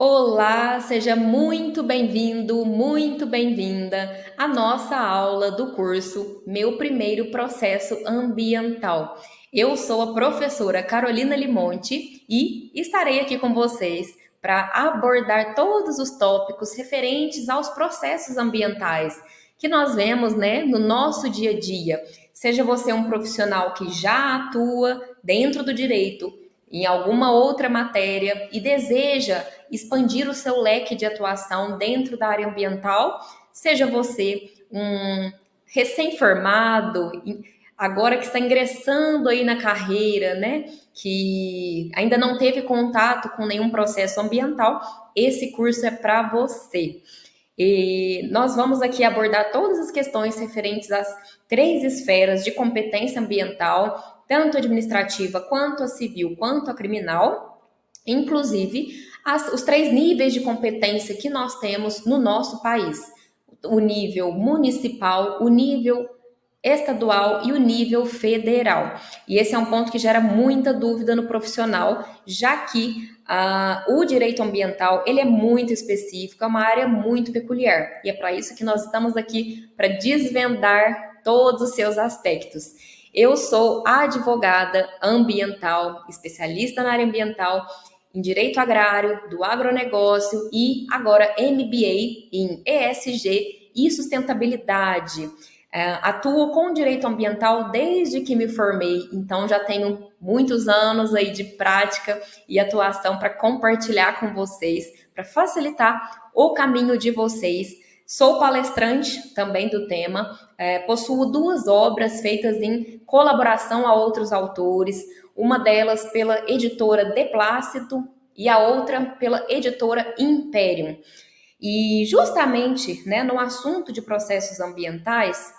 Olá, seja muito bem-vindo, muito bem-vinda à nossa aula do curso Meu Primeiro Processo Ambiental. Eu sou a professora Carolina Limonte e estarei aqui com vocês para abordar todos os tópicos referentes aos processos ambientais que nós vemos, no nosso dia a dia. Seja você um profissional que já atua dentro do direito, em alguma outra matéria e deseja expandir o seu leque de atuação dentro da área ambiental, seja você um recém-formado, agora que está ingressando aí na carreira, que ainda não teve contato com nenhum processo ambiental, esse curso é para você. E nós vamos aqui abordar todas as questões referentes às três esferas de competência ambiental, tanto administrativa quanto a civil, quanto a criminal, inclusive os três níveis de competência que nós temos no nosso país: o nível municipal, o nível estadual e o nível federal. E esse é um ponto que gera muita dúvida no profissional, já que o direito ambiental ele é muito específico, é uma área muito peculiar. E é para isso que nós estamos aqui, para desvendar todos os seus aspectos. Eu sou advogada ambiental, especialista na área ambiental, em direito agrário, do agronegócio e agora MBA em ESG e sustentabilidade. Atuo com direito ambiental desde que me formei, então já tenho muitos anos aí de prática e atuação para compartilhar com vocês, para facilitar o caminho de vocês. Sou palestrante também do tema, possuo duas obras feitas em colaboração a outros autores, uma delas pela editora De Plácido e a outra pela editora Imperium. E justamente, no assunto de processos ambientais,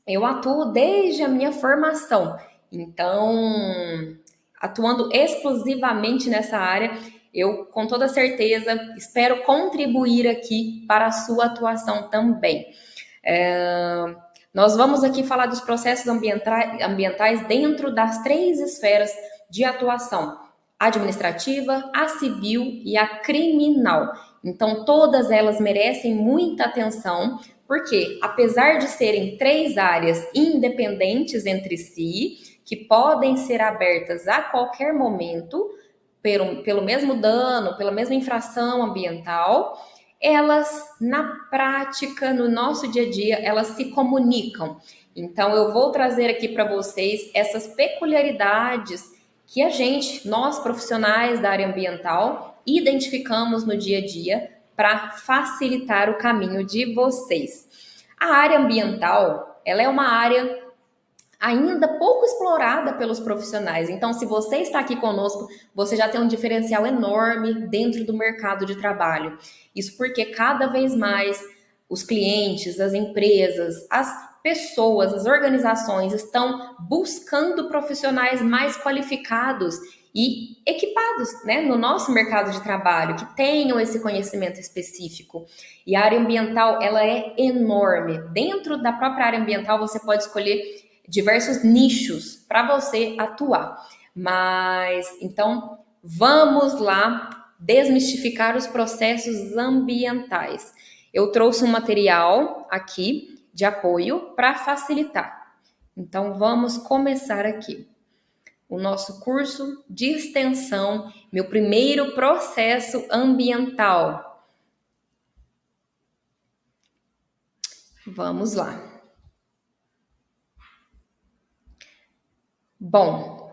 eu atuo desde a minha formação. Então, atuando exclusivamente nessa área, eu com toda certeza espero contribuir aqui para a sua atuação também. Nós vamos aqui falar dos processos ambientais dentro das três esferas de atuação: administrativa, a civil e a criminal. Então, todas elas merecem muita atenção, porque, apesar de serem três áreas independentes entre si, que podem ser abertas a qualquer momento, pelo mesmo dano, pela mesma infração ambiental, elas, na prática, no nosso dia a dia, elas se comunicam. Então, eu vou trazer aqui para vocês essas peculiaridades que nós profissionais da área ambiental, identificamos no dia a dia para facilitar o caminho de vocês. A área ambiental, ela é uma área ainda pouco explorada pelos profissionais. Então, se você está aqui conosco, você já tem um diferencial enorme dentro do mercado de trabalho. Isso porque cada vez mais os clientes, as empresas, as pessoas, as organizações estão buscando profissionais mais qualificados e equipados, no nosso mercado de trabalho, que tenham esse conhecimento específico. E a área ambiental, ela é enorme. Dentro da própria área ambiental, você pode escolher diversos nichos para você atuar. Mas, então, vamos lá desmistificar os processos ambientais. Eu trouxe um material aqui de apoio para facilitar. Então, vamos começar aqui o nosso curso de extensão, meu primeiro processo ambiental. Vamos lá. Bom,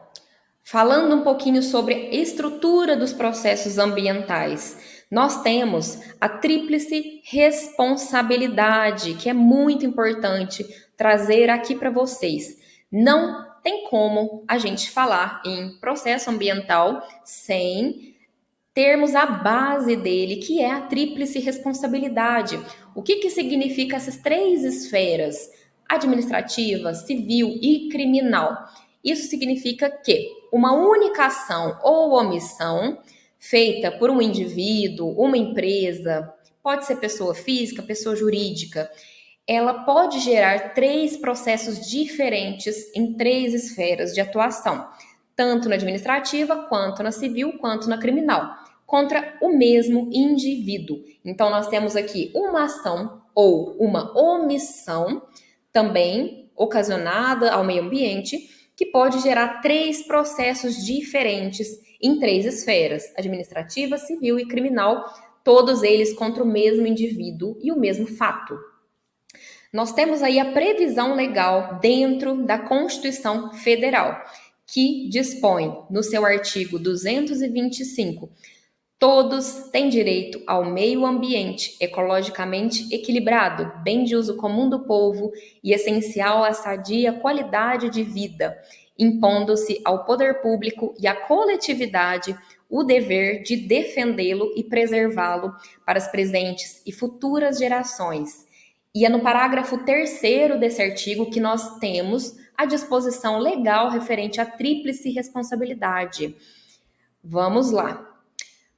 falando um pouquinho sobre a estrutura dos processos ambientais, nós temos a tríplice responsabilidade, que é muito importante trazer aqui para vocês. Não tem como a gente falar em processo ambiental sem termos a base dele, que é a tríplice responsabilidade. O que significa essas três esferas? Administrativa, civil e criminal. Isso significa que uma única ação ou omissão feita por um indivíduo, uma empresa, pode ser pessoa física, pessoa jurídica, ela pode gerar três processos diferentes em três esferas de atuação, tanto na administrativa, quanto na civil, quanto na criminal. contra o mesmo indivíduo. Então, nós temos aqui uma ação ou uma omissão, também ocasionada ao meio ambiente, que pode gerar 3 processos diferentes em 3 esferas: administrativa, civil e criminal, todos eles contra o mesmo indivíduo e o mesmo fato. Nós temos aí a previsão legal dentro da Constituição Federal, que dispõe no seu artigo 225: todos têm direito ao meio ambiente ecologicamente equilibrado, bem de uso comum do povo e essencial à sadia qualidade de vida, impondo-se ao poder público e à coletividade o dever de defendê-lo e preservá-lo para as presentes e futuras gerações. E é no parágrafo 3º desse artigo que nós temos a disposição legal referente à tríplice responsabilidade. Vamos lá.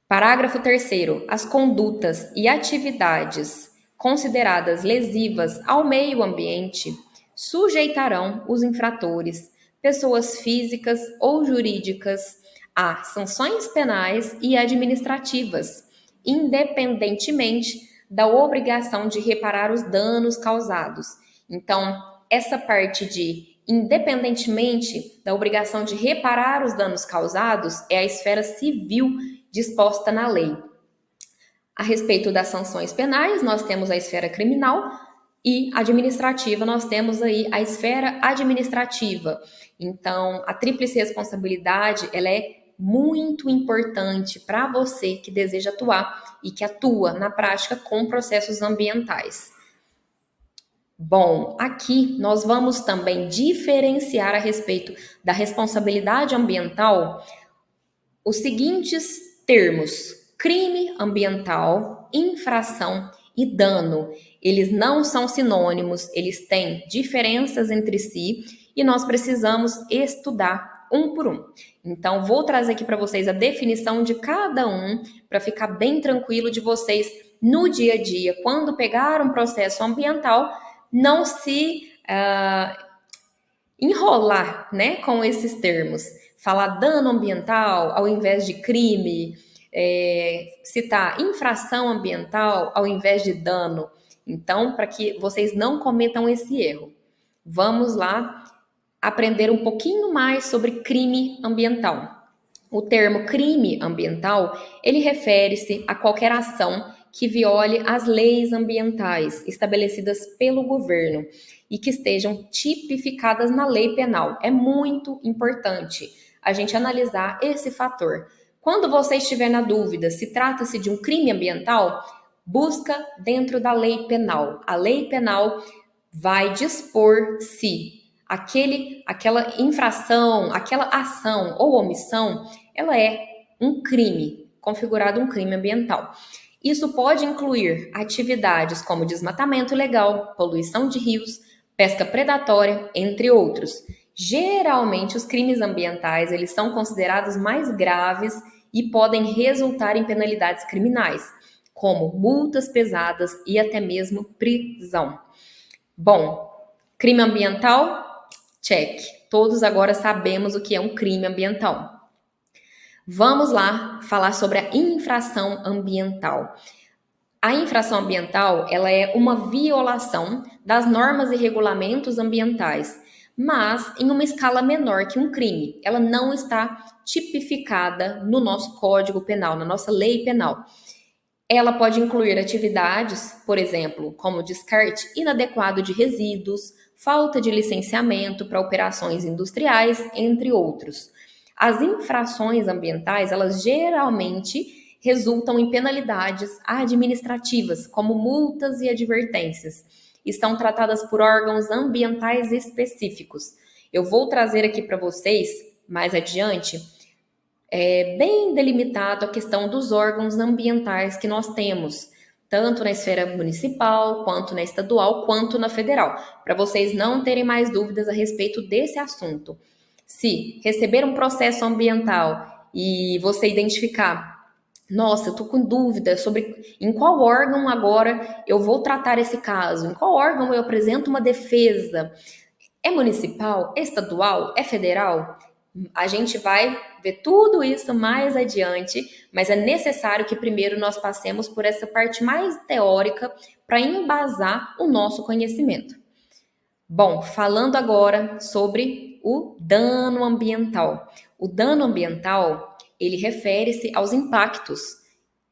Parágrafo 3º. As condutas e atividades consideradas lesivas ao meio ambiente sujeitarão os infratores, pessoas físicas ou jurídicas, a sanções penais e administrativas, independentemente da obrigação de reparar os danos causados. Então, essa parte de independentemente da obrigação de reparar os danos causados é a esfera civil disposta na lei. A respeito das sanções penais, nós temos a esfera criminal e administrativa, nós temos aí a esfera administrativa. Então, a tríplice responsabilidade, ela é muito importante para você que deseja atuar e que atua na prática com processos ambientais. Bom, aqui nós vamos também diferenciar a respeito da responsabilidade ambiental os seguintes termos: crime ambiental, infração e dano. Eles não são sinônimos, eles têm diferenças entre si e nós precisamos estudar um por um. Então, vou trazer aqui para vocês a definição de cada um para ficar bem tranquilo de vocês no dia a dia, quando pegar um processo ambiental, não se enrolar, né, com esses termos. Falar dano ambiental ao invés de crime, citar infração ambiental ao invés de dano. Então, para que vocês não cometam esse erro, vamos lá aprender um pouquinho mais sobre crime ambiental. O termo crime ambiental, ele refere-se a qualquer ação que viole as leis ambientais estabelecidas pelo governo e que estejam tipificadas na lei penal. É muito importante a gente analisar esse fator. Quando você estiver na dúvida se trata-se de um crime ambiental, busca dentro da lei penal. A lei penal vai dispor se aquela infração, aquela ação ou omissão, ela é um crime, configurado um crime ambiental. Isso pode incluir atividades como desmatamento ilegal, poluição de rios, pesca predatória, entre outros. Geralmente, os crimes ambientais eles são considerados mais graves e podem resultar em penalidades criminais, como multas pesadas e até mesmo prisão. Bom, crime ambiental, check. Todos agora sabemos o que é um crime ambiental. Vamos lá falar sobre a infração ambiental. A infração ambiental, ela é uma violação das normas e regulamentos ambientais, mas em uma escala menor que um crime. Ela não está tipificada no nosso Código Penal, na nossa lei penal. Ela pode incluir atividades, por exemplo, como descarte inadequado de resíduos, falta de licenciamento para operações industriais, entre outros. As infrações ambientais, elas geralmente resultam em penalidades administrativas, como multas e advertências. Estão tratadas por órgãos ambientais específicos. Eu vou trazer aqui para vocês, mais adiante, bem delimitado a questão dos órgãos ambientais que nós temos, tanto na esfera municipal, quanto na estadual, quanto na federal, para vocês não terem mais dúvidas a respeito desse assunto. Se receber um processo ambiental e você identificar, nossa, eu tô com dúvida sobre em qual órgão agora eu vou tratar esse caso, em qual órgão eu apresento uma defesa, é municipal, é estadual, é federal? A gente vai ver tudo isso mais adiante, mas é necessário que primeiro nós passemos por essa parte mais teórica para embasar o nosso conhecimento. Bom, falando agora sobre o dano ambiental. O dano ambiental, ele refere-se aos impactos.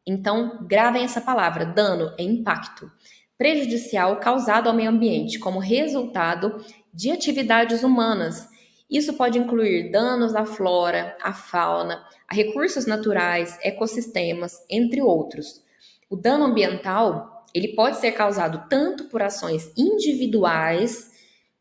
Então, gravem essa palavra, dano é impacto prejudicial causado ao meio ambiente como resultado de atividades humanas. Isso pode incluir danos à flora, à fauna, a recursos naturais, ecossistemas, entre outros. O dano ambiental, ele pode ser causado tanto por ações individuais,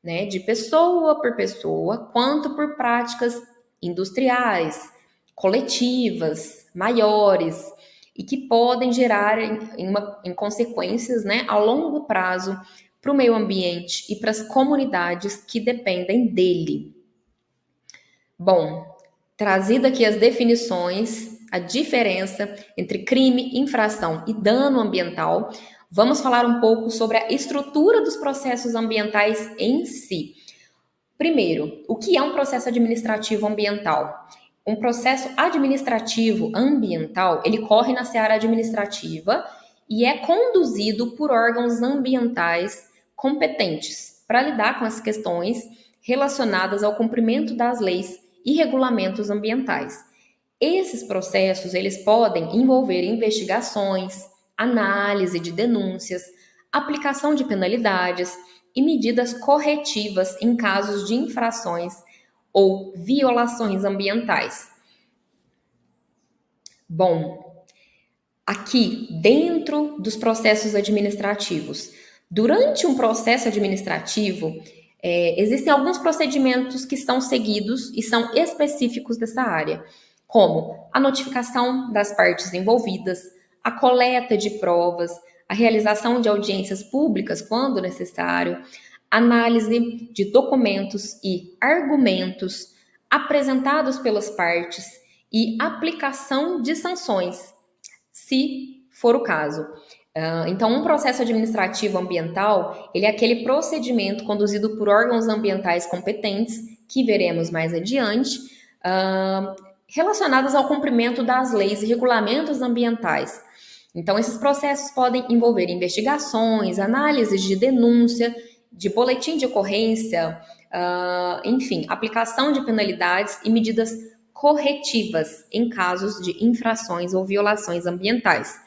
né, de pessoa por pessoa, quanto por práticas industriais, coletivas, maiores, e que podem gerar em consequências, né, a longo prazo para o meio ambiente e para as comunidades que dependem dele. Bom, trazida aqui as definições, a diferença entre crime, infração e dano ambiental, vamos falar um pouco sobre a estrutura dos processos ambientais em si. Primeiro, o que é um processo administrativo ambiental? Um processo administrativo ambiental, ele corre na seara administrativa e é conduzido por órgãos ambientais competentes para lidar com as questões relacionadas ao cumprimento das leis e regulamentos ambientais. Esses processos, eles podem envolver investigações, análise de denúncias, aplicação de penalidades e medidas corretivas em casos de infrações ou violações ambientais. Bom, aqui dentro dos processos administrativos, durante um processo administrativo, existem alguns procedimentos que são seguidos e são específicos dessa área, como a notificação das partes envolvidas, a coleta de provas, a realização de audiências públicas quando necessário, análise de documentos e argumentos apresentados pelas partes e aplicação de sanções, se for o caso. Então, um processo administrativo ambiental, ele é aquele procedimento conduzido por órgãos ambientais competentes, que veremos mais adiante, relacionados ao cumprimento das leis e regulamentos ambientais. Então, esses processos podem envolver investigações, análises de denúncia, de boletim de ocorrência, enfim, aplicação de penalidades e medidas corretivas em casos de infrações ou violações ambientais.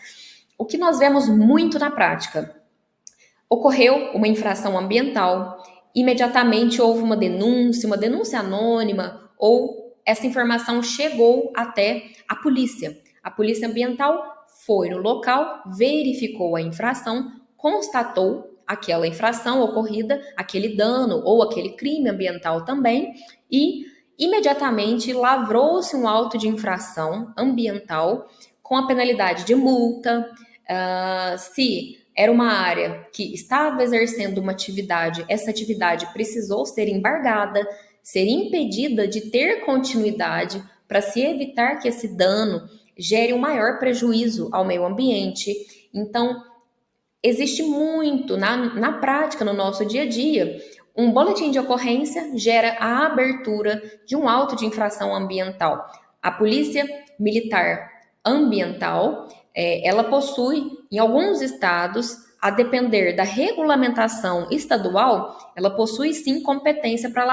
O que nós vemos muito na prática? Ocorreu uma infração ambiental, imediatamente houve uma denúncia anônima, ou essa informação chegou até a polícia. A polícia ambiental foi no local, verificou a infração, constatou aquela infração ocorrida, aquele dano ou aquele crime ambiental também, e imediatamente lavrou-se um auto de infração ambiental com a penalidade de multa. Se era uma área que estava exercendo uma atividade, essa atividade precisou ser embargada, ser impedida de ter continuidade para se evitar que esse dano gere um maior prejuízo ao meio ambiente. Então, existe muito na prática, no nosso dia a dia, um boletim de ocorrência gera a abertura de um auto de infração ambiental. A Polícia Militar Ambiental, ela possui, em alguns estados, a depender da regulamentação estadual, ela possui sim competência para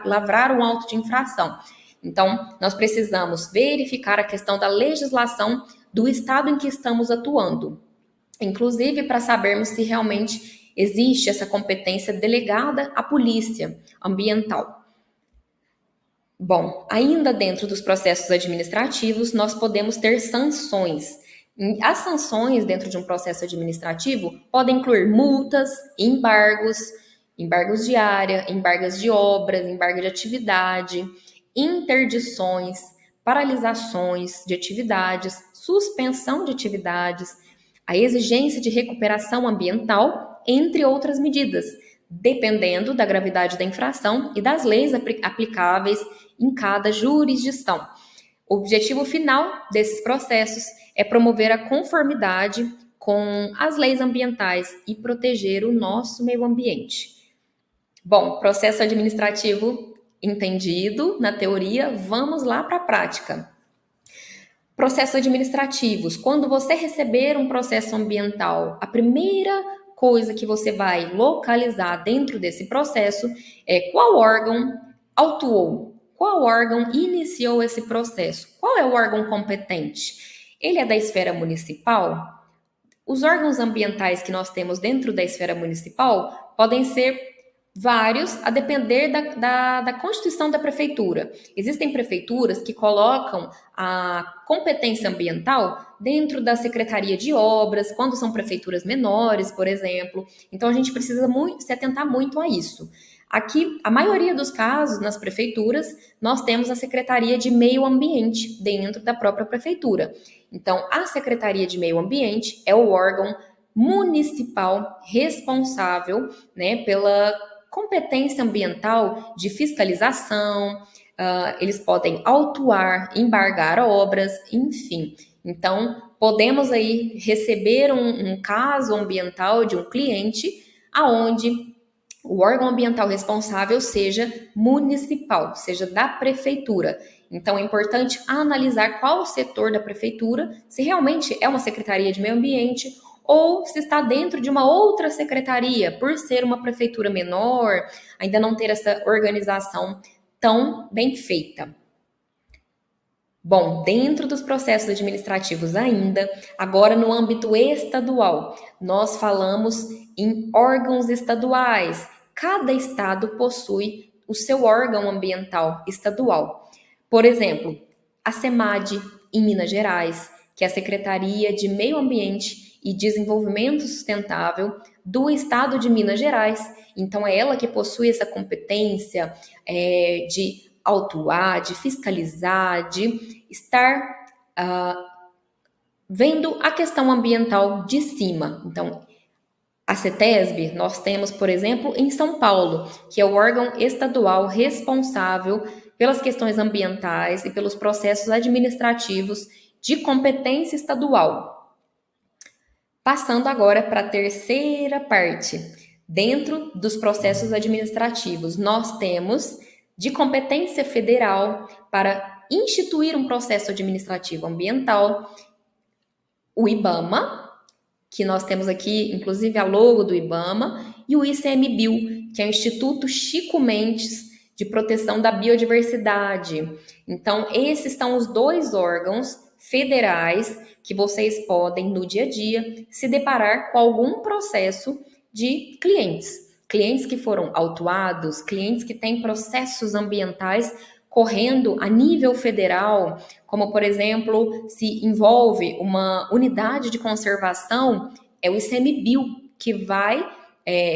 lavrar um auto de infração. Então, nós precisamos verificar a questão da legislação do estado em que estamos atuando, inclusive para sabermos se realmente existe essa competência delegada à polícia ambiental. Bom, ainda dentro dos processos administrativos, nós podemos ter sanções. As sanções dentro de um processo administrativo podem incluir multas, embargos de área, embargos de obras, embargo de atividade, interdições, paralisações de atividades, suspensão de atividades, a exigência de recuperação ambiental, entre outras medidas, dependendo da gravidade da infração e das leis aplicáveis em cada jurisdição. O objetivo final desses processos é promover a conformidade com as leis ambientais e proteger o nosso meio ambiente. Bom, processo administrativo entendido na teoria, vamos lá para a prática. Processos administrativos. Quando você receber um processo ambiental, a primeira coisa que você vai localizar dentro desse processo é qual órgão autuou, qual órgão iniciou esse processo, qual é o órgão competente. Ele é da esfera municipal? Os órgãos ambientais que nós temos dentro da esfera municipal podem ser vários, a depender da constituição da prefeitura. Existem prefeituras que colocam a competência ambiental dentro da Secretaria de Obras, quando são prefeituras menores, por exemplo. Então, a gente precisa se atentar muito a isso. Aqui, a maioria dos casos, nas prefeituras, nós temos a Secretaria de Meio Ambiente dentro da própria prefeitura. Então, a Secretaria de Meio Ambiente é o órgão municipal responsável, né, pela competência ambiental de fiscalização, eles podem autuar, embargar obras, enfim. Então, podemos aí receber um caso ambiental de um cliente aonde o órgão ambiental responsável seja municipal, seja da prefeitura. Então, é importante analisar qual o setor da prefeitura, se realmente é uma secretaria de meio ambiente ou se está dentro de uma outra secretaria, por ser uma prefeitura menor, ainda não ter essa organização tão bem feita. Bom, dentro dos processos administrativos ainda, agora no âmbito estadual, nós falamos em órgãos estaduais. Cada estado possui o seu órgão ambiental estadual. Por exemplo, a SEMAD, em Minas Gerais, que é a Secretaria de Meio Ambiente e Desenvolvimento Sustentável do Estado de Minas Gerais. Então, é ela que possui essa competência de autuar, de fiscalizar, de estar vendo a questão ambiental de cima. Então, a CETESB, nós temos, por exemplo, em São Paulo, que é o órgão estadual responsável pelas questões ambientais e pelos processos administrativos de competência estadual. Passando agora para a terceira parte. Dentro dos processos administrativos, nós temos de competência federal para instituir um processo administrativo ambiental, o IBAMA, que nós temos aqui, inclusive, a logo do IBAMA, e o ICMBio, que é o Instituto Chico Mendes de Proteção da Biodiversidade. Então, esses são os dois órgãos federais que vocês podem, no dia a dia, se deparar com algum processo de clientes. Clientes que foram autuados, clientes que têm processos ambientais correndo a nível federal, como, por exemplo, se envolve uma unidade de conservação, é o ICMBio que vai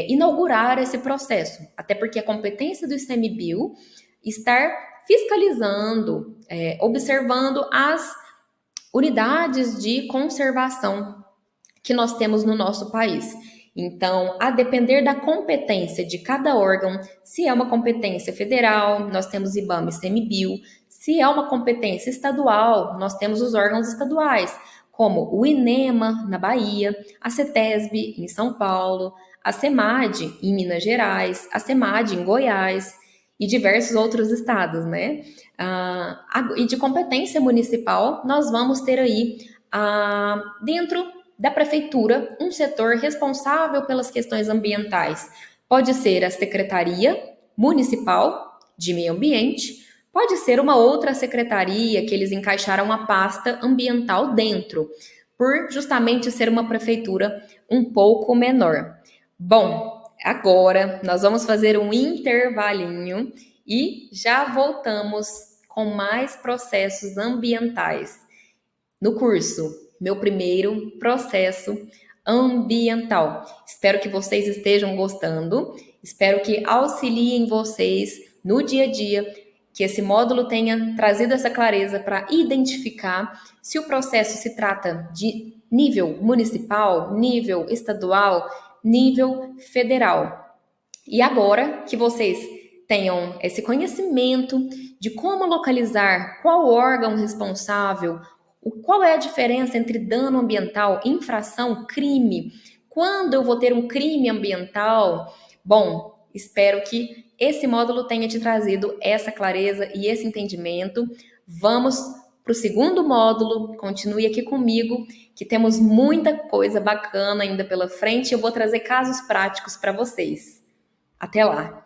inaugurar esse processo. Até porque a competência do ICMBio estar fiscalizando, observando as unidades de conservação que nós temos no nosso país. Então, a depender da competência de cada órgão, se é uma competência federal, nós temos IBAMA e ICMBio. Se é uma competência estadual, nós temos os órgãos estaduais, como o INEMA, na Bahia, a CETESB, em São Paulo, a SEMAD, em Minas Gerais, a SEMAD, em Goiás, e diversos outros estados, né? E de competência municipal, nós vamos ter aí, dentro da prefeitura, um setor responsável pelas questões ambientais. Pode ser a Secretaria Municipal de Meio Ambiente, pode ser uma outra secretaria que eles encaixaram a pasta ambiental dentro, por justamente ser uma prefeitura um pouco menor. Bom, agora nós vamos fazer um intervalinho e já voltamos com mais processos ambientais no curso Meu Primeiro Processo Ambiental. Espero que vocês estejam gostando, espero que auxiliem vocês no dia a dia, que esse módulo tenha trazido essa clareza para identificar se o processo se trata de nível municipal, nível estadual, nível federal. E agora que vocês tenham esse conhecimento de como localizar qual órgão responsável, qual é a diferença entre dano ambiental, infração, crime, quando eu vou ter um crime ambiental, bom, espero que esse módulo tenha te trazido essa clareza e esse entendimento. Vamos para o segundo módulo, continue aqui comigo, que temos muita coisa bacana ainda pela frente. Eu vou trazer casos práticos para vocês. Até lá!